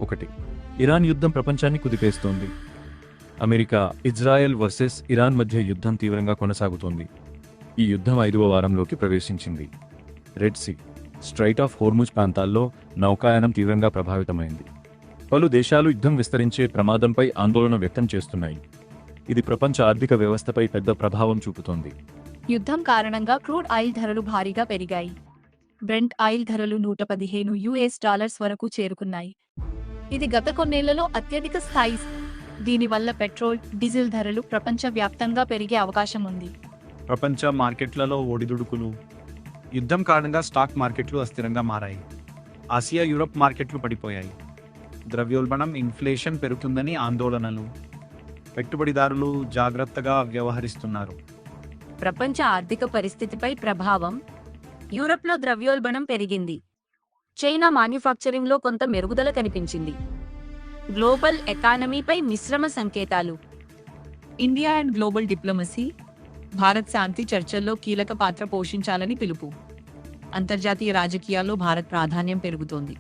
ఒకటి, ఇరాన్ యుద్ధం ప్రపంచాన్ని కుదిపేస్తోంది. అమెరికా, ఇజ్రాయెల్ వర్సెస్ ఇరాన్ మధ్య యుద్ధం తీవ్రంగా కొనసాగుతోంది. ఈ యుద్ధం 5వ వారంలోకి ప్రవేశించింది. Red Sea, strait of Hormuz ప్రాంతాల్లో నౌకాయానం తీవ్రంగా ప్రభావితమైంది. పలు దేశాలు యుద్ధం విస్తరించే ప్రమాదంపై ఆందోళన వ్యక్తం చేస్తున్నాయి. ఇది ప్రపంచ ఆర్థిక వ్యవస్థపై పెద్ద ప్రభావం చూపుతోంది. యుద్ధం కారణంగా క్రూడ్ ఆయిల్ ధరలు భారీగా పెరిగాయి. బ్రెంట్ ఆయిల్ ధరలు $115 వరకు చేరుకున్నాయి. ఇది గత కొన్నేళ్లలో అత్యధిక స్థాయి. దీనివల్ల పెట్రోల్, డీజిల్ ధరలు ప్రపంచవ్యాప్తంగా పెరిగే అవకాశం ఉంది. ప్రపంచ మార్కెట్లలో ఒడిదుడుకులు. యుద్ధం కారణంగా స్టాక్ మార్కెట్లు అస్థిరంగా మారాయి. ఆసియా, యూరప్ మార్కెట్లు పడిపోయాయి. ద్రవ్యోల్బణం, ఇన్ఫ్లేషన్ పెరుగుతుందని ఆందోళనలు. పెట్టుబడిదారులు జాగ్రత్తగా వ్యవహరిస్తున్నారు. ప్రపంచ ఆర్థిక పరిస్థితిపై ప్రభావం. యూరప్లో ద్రవ్యోల్బణం పెరిగింది. చైనా మాన్యుఫ్యాక్చరింగ్లో కొంత మెరుగుదల కనిపించింది. గ్లోబల్ ఎకానమీపై మిశ్రమ సంకేతాలు. India and global diplomacy. Bharat శాంతి చర్చల్లో కీలక పాత్ర పోషించాలని పిలుపు. అంతర్జాతీయ రాజకీయాల్లో భారత్ ప్రాధాన్యం పెరుగుతోంది.